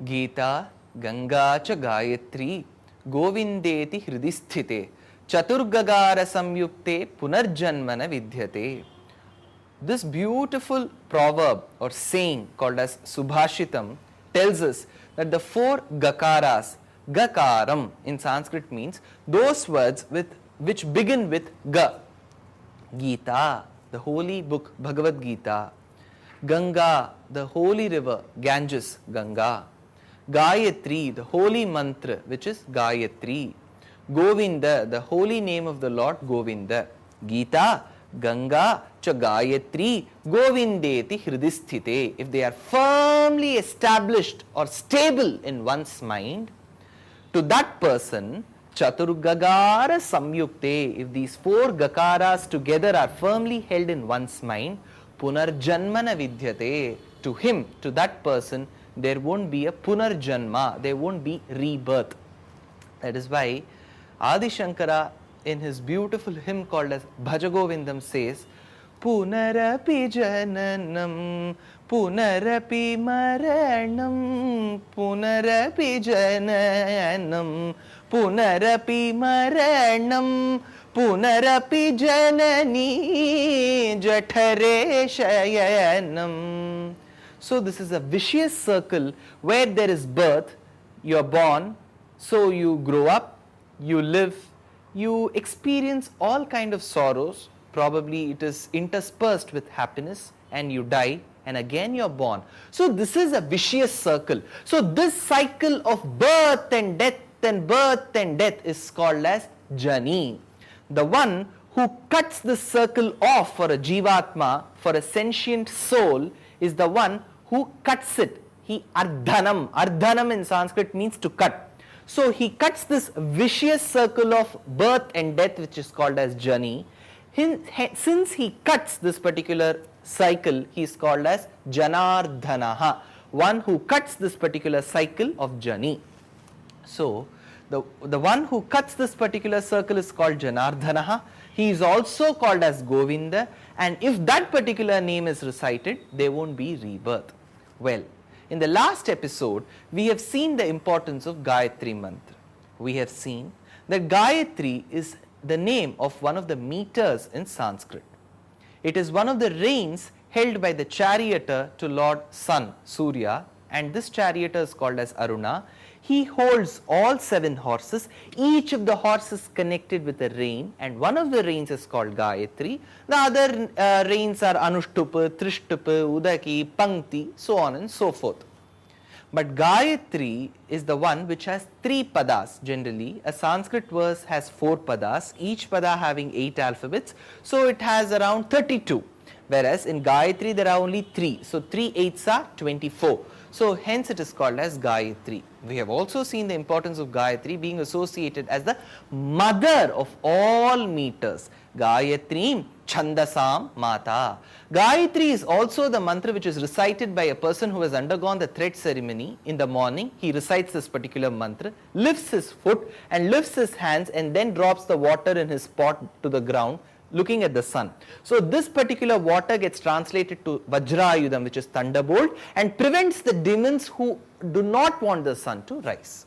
Gita, Ganga cha Gayatri, Govindeti Hridisthite, Chaturgagara Samyukte Punarjanmana Vidyate. This beautiful proverb or saying called as Subhashitam tells us that the four Gakaras, Gakaram in Sanskrit means those words which begin with Ga. Gita, the holy book Bhagavad Gita. Ganga, the holy river Ganges, Ganga. Gayatri, the holy mantra which is Gayatri. Govinda, the holy name of the Lord Govinda. Gita, Ganga, cha Gayatri, Govindeti Hridisthite. If they are firmly established or stable in one's mind, to that person, Chaturgagara Samyukte, if these four Gakaras together are firmly held in one's mind, Punarjanmana Vidyate, to him, to that person, there won't be a Punarjanma, there won't be rebirth. That is why Adi Shankara in his beautiful hymn called as Bhajagovindam says, Punarapi Jananam, Punarapi Maranam, Punarapi Jananam, Punarapi Maranam, Punarapi Janani, Jathare Shayanam. So this is a vicious circle where there is birth, you are born, so you grow up, you live, you experience all kind of sorrows, probably it is interspersed with happiness, and you die and again you are born. So this is a vicious circle. So this cycle of birth and death and birth and death is called as Jani. The one who cuts this circle off for a Jivatma, for a sentient soul, is the one who cuts it. He ardhanam. Ardhanam in Sanskrit means to cut. So he cuts this vicious circle of birth and death which is called as Jani. Since he cuts this particular cycle, he is called as Janardhanaha, one who cuts this particular cycle of Jani. So the one who cuts this particular circle is called Janardhanaha. He is also called as Govinda, and if that particular name is recited, there won't be rebirth. Well, in the last episode, we have seen the importance of Gayatri Mantra. We have seen that Gayatri is the name of one of the meters in Sanskrit. It is one of the reins held by the charioteer to Lord Sun, Surya, and this charioteer is called as Aruna. He holds all 7 horses. Each of the horses connected with a rein, and one of the reins is called Gayatri. The other reins are Anushtupa, Trishtupa, Udaki, Pankti, so on and so forth. But Gayatri is the one which has 3 padas generally. A Sanskrit verse has 4 padas, each pada having 8 alphabets, so it has around 32. Whereas in Gayatri there are only 3, so 3 8s are 24. So hence it is called as Gayatri. We have also seen the importance of Gayatri being associated as the mother of all meters. Gayatri Chandasam Mata. Gayatri is also the mantra which is recited by a person who has undergone the thread ceremony. In the morning, he recites this particular mantra, lifts his foot and lifts his hands and then drops the water in his pot to the ground, looking at the sun. So this particular water gets translated to Vajrayudham, which is thunderbolt, and prevents the demons who do not want the sun to rise.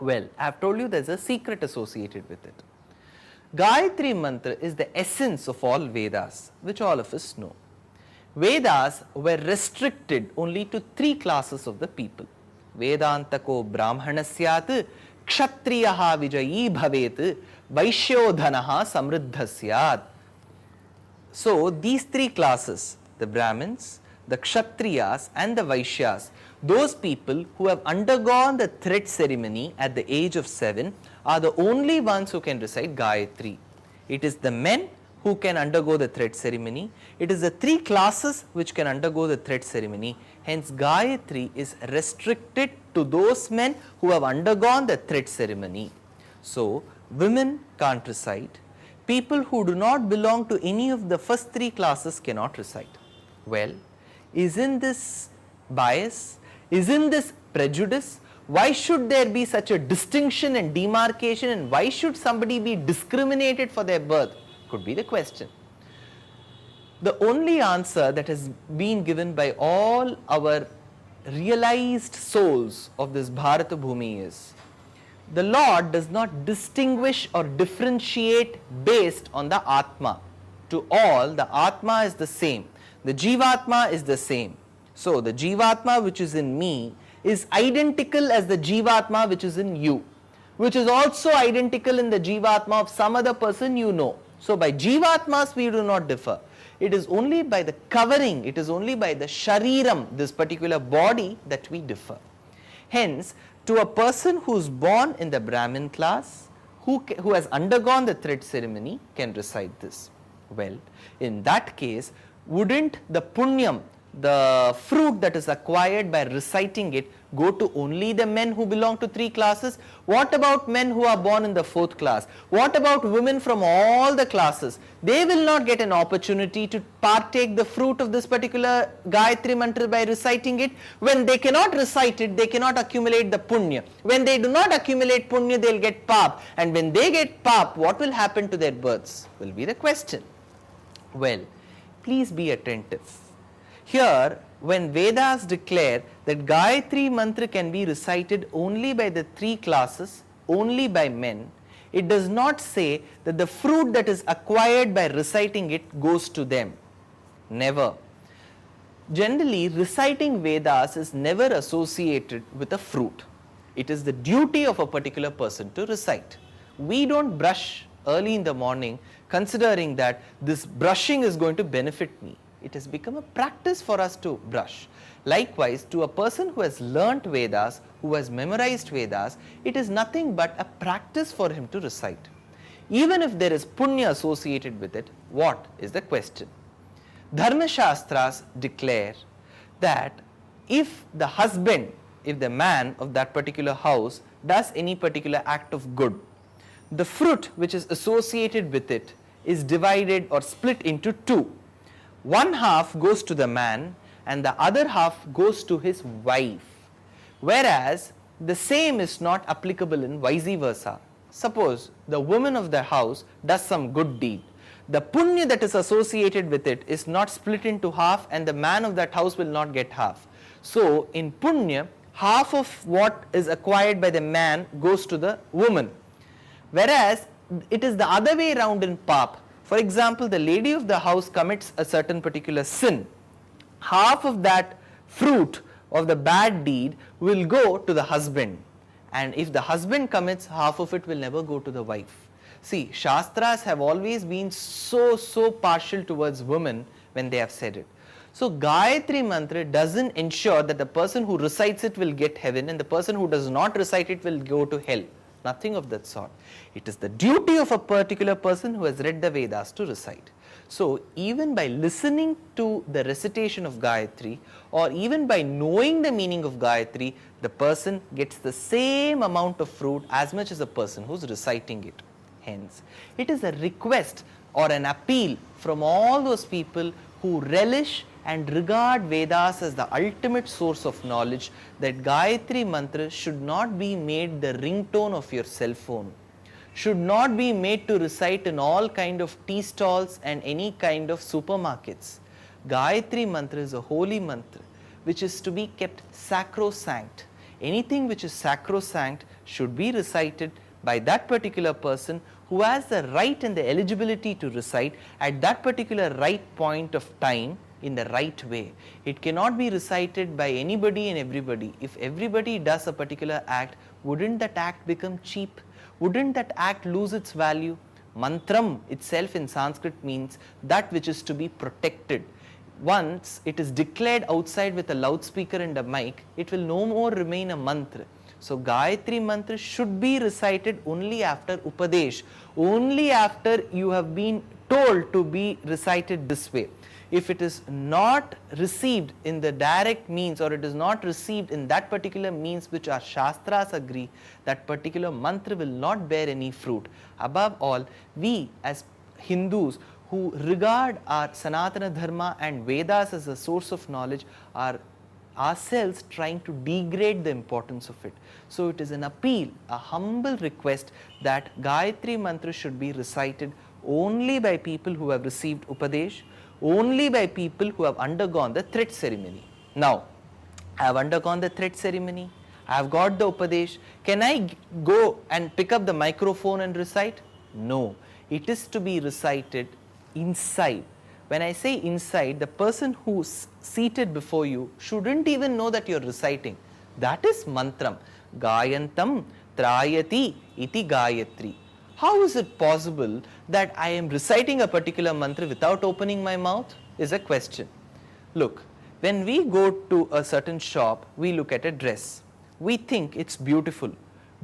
Well, I have told you there is a secret associated with it. Gayatri Mantra is the essence of all Vedas, which all of us know. Vedas were restricted only to 3 classes of the people. Vedantako Brahmanasyat, Kshatriyaha Vijayi Bhavet, Vaishyodhanaha Samriddhasyat. So these 3 classes, the Brahmins, the Kshatriyas and the Vaishyas, those people who have undergone the thread ceremony at the age of 7 are the only ones who can recite Gayatri. It is the men who can undergo the thread ceremony. It is the 3 classes which can undergo the thread ceremony. Hence Gayatri is restricted to those men who have undergone the thread ceremony. So women can't recite. People who do not belong to any of the first 3 classes cannot recite. Well, isn't this bias? Isn't this prejudice? Why should there be such a distinction and demarcation, and why should somebody be discriminated for their birth? Could be the question. The only answer that has been given by all our realized souls of this Bharata Bhumi is, the Lord does not distinguish or differentiate based on the Atma. To all, the Atma is the same. The Jivatma is the same. So, the Jivatma which is in me is identical as the Jivatma which is in you, which is also identical in the Jivatma of some other person you know. So, by Jivatmas we do not differ. It is only by the covering, it is only by the Shariram, this particular body, that we differ. Hence, to a person who is born in the Brahmin class, who has undergone the thread ceremony, can recite this. Well, in that case, wouldn't the punyam, the fruit that is acquired by reciting it, go to only the men who belong to 3 classes? What about men who are born in the 4th class? What about women from all the classes? They will not get an opportunity to partake the fruit of this particular Gayatri mantra by reciting it. When they cannot recite it, they cannot accumulate the punya. When they do not accumulate punya, they will get pap. And when they get pap, what will happen to their births? Will be the question. Well, please be attentive. Here, when Vedas declare that Gayatri mantra can be recited only by the 3 classes, only by men, it does not say that the fruit that is acquired by reciting it goes to them. Never. Generally, reciting Vedas is never associated with a fruit. It is the duty of a particular person to recite. We don't brush early in the morning considering that this brushing is going to benefit me. It has become a practice for us to brush. Likewise, to a person who has learnt Vedas, who has memorized Vedas, it is nothing but a practice for him to recite. Even if there is punya associated with it, what is the question? Dharma Shastras declare that if the husband, if the man of that particular house does any particular act of good, the fruit which is associated with it is divided or split into 2. One half goes to the man and the other half goes to his wife. Whereas the same is not applicable in vice versa. Suppose the woman of the house does some good deed. The punya that is associated with it is not split into half and the man of that house will not get half. So in punya, half of what is acquired by the man goes to the woman. Whereas it is the other way around in pap. For example, the lady of the house commits a certain particular sin. Half of that fruit of the bad deed will go to the husband. And if the husband commits, half of it will never go to the wife. See, Shastras have always been so partial towards women when they have said it. So, Gayatri mantra doesn't ensure that the person who recites it will get heaven and the person who does not recite it will go to hell. Nothing of that sort. It is the duty of a particular person who has read the Vedas to recite. So, even by listening to the recitation of Gayatri or even by knowing the meaning of Gayatri, the person gets the same amount of fruit as much as a person who is reciting it. Hence, it is a request or an appeal from all those people who relish and regard Vedas as the ultimate source of knowledge that Gayatri mantra should not be made the ringtone of your cell phone, should not be made to recite in all kind of tea stalls and any kind of supermarkets. Gayatri mantra is a holy mantra which is to be kept sacrosanct. Anything which is sacrosanct should be recited by that particular person who has the right and the eligibility to recite at that particular right point of time in the right way. It cannot be recited by anybody and everybody. If everybody does a particular act, wouldn't that act become cheap? Wouldn't that act lose its value? Mantram itself in Sanskrit means that which is to be protected. Once it is declared outside with a loudspeaker and a mic, it will no more remain a mantra. So, Gayatri mantra should be recited only after Upadesh, only after you have been told to be recited this way. If it is not received in the direct means or it is not received in that particular means which our Shastras agree, that particular mantra will not bear any fruit. Above all, we as Hindus who regard our Sanatana Dharma and Vedas as a source of knowledge are ourselves trying to degrade the importance of it. So, it is an appeal, a humble request that Gayatri mantra should be recited only by people who have received Upadesh, only by people who have undergone the thread ceremony. Now, I have undergone the thread ceremony. I have got the Upadesh. Can I go and pick up the microphone and recite? No. It is to be recited inside. When I say inside, the person who's seated before you shouldn't even know that you're reciting. That is mantram. Gayantam trayati iti gayatri. How is it possible that I am reciting a particular mantra without opening my mouth? Is a question. Look, when we go to a certain shop, we look at a dress. We think it's beautiful.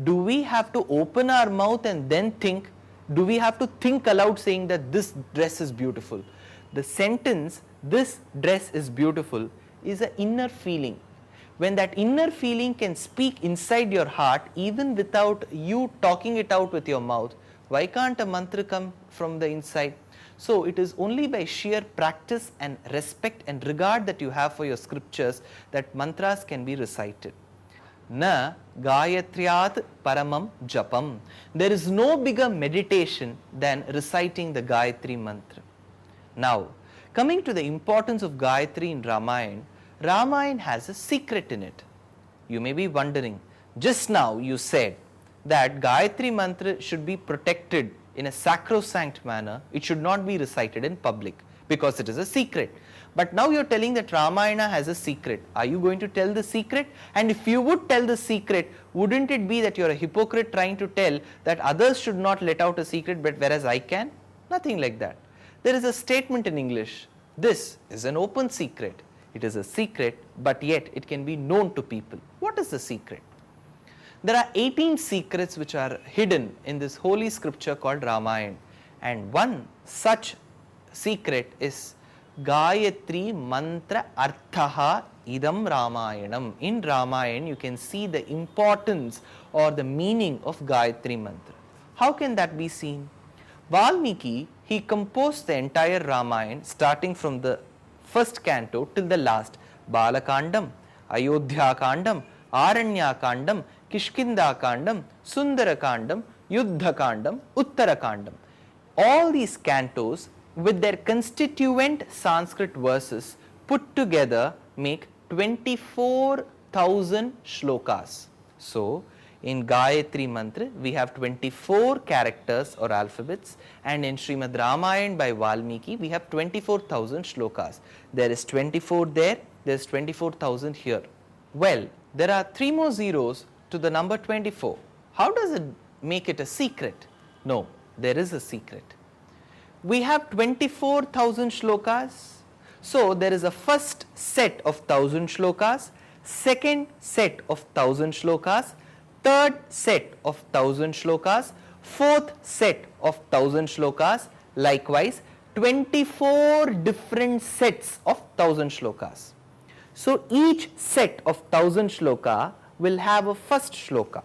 Do we have to open our mouth and then think? Do we have to think aloud saying that this dress is beautiful? The sentence, this dress is beautiful, is an inner feeling. When that inner feeling can speak inside your heart, even without you talking it out with your mouth, why can't a mantra come from the inside? So it is only by sheer practice and respect and regard that you have for your scriptures that mantras can be recited. Na Gayatriyat Paramam Japam. There is no bigger meditation than reciting the Gayatri mantra. Now, coming to the importance of Gayatri in Ramayana, Ramayana has a secret in it. You may be wondering, just now you said that Gayatri mantra should be protected in a sacrosanct manner. It should not be recited in public because it is a secret. But now you're telling that Ramayana has a secret. Are you going to tell the secret? And if you would tell the secret, wouldn't it be that you're a hypocrite trying to tell that others should not let out a secret, but whereas I can? Nothing like that. There is a statement in English, this is an open secret. It is a secret, but yet it can be known to people. What is the secret? There are 18 secrets which are hidden in this holy scripture called Ramayana, and one such secret is Gayatri Mantra Arthaha Idam Ramayanam. In Ramayana, you can see the importance or the meaning of Gayatri Mantra. How can that be seen? Valmiki, he composed the entire Ramayana starting from the first canto till the last. Balakandam, Ayodhya Kandam, Aranya Kandam, Kishkinda Kandam, Sundara Kandam, Yuddha Kandam, Uttara Kandam. All these cantos with their constituent Sanskrit verses put together make 24,000 shlokas. So, in Gayatri Mantra, we have 24 characters or alphabets, and in Srimad Ramayana by Valmiki, we have 24,000 shlokas. There is 24 there is 24,000 here. Well, there are 3 more zeros to the number 24. How does it make it a secret? No, there is a secret. We have 24,000 shlokas. So there is a first set of 1,000 shlokas, second set of 1,000 shlokas, third set of 1,000 shlokas, fourth set of 1,000 shlokas, likewise 24 different sets of 1,000 shlokas. So each set of 1,000 shloka will have a first shloka,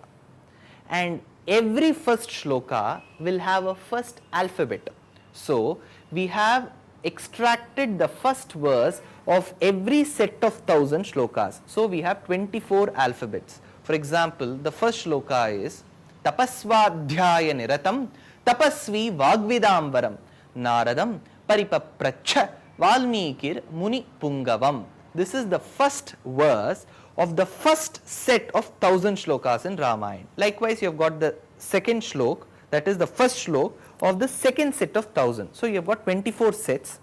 and every first shloka will have a first alphabet. So we have extracted the first verse of every set of 1,000 shlokas. So we have 24 alphabets. For example, the first shloka is Tapasvadhyaya Niratam Tapasvi Vagvidamvaram Naradam Paripapracha Valmikir Muni Pungavam. This is the first verse of the first set of 1,000 shlokas in Ramayana. Likewise, you have got the second shlok, that is the first shlok of the second set of 1,000. So you have got 24 sets,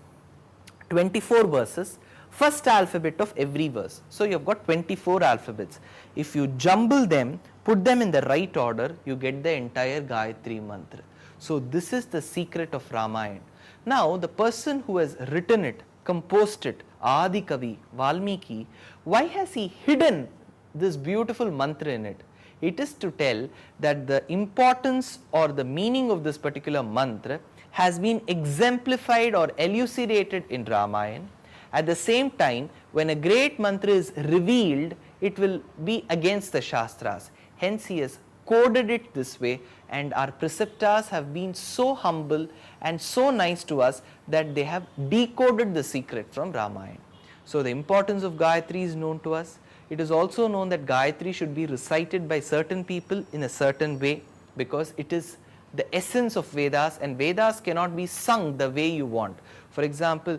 24 verses, first alphabet of every verse. So you have got 24 alphabets. If you jumble them, put them in the right order, you get the entire Gayatri mantra. So this is the secret of Ramayana. Now the person who has written it, composed it, Adi Kavi, Valmiki, why has he hidden this beautiful mantra in it? It is to tell that the importance or the meaning of this particular mantra has been exemplified or elucidated in Ramayana. At the same time, when a great mantra is revealed, it will be against the Shastras. Hence, he has coded it this way, and our preceptors have been so humble and so nice to us that they have decoded the secret from Ramayana. So, the importance of Gayatri is known to us. It is also known that Gayatri should be recited by certain people in a certain way, because it is the essence of Vedas, and Vedas cannot be sung the way you want. For example,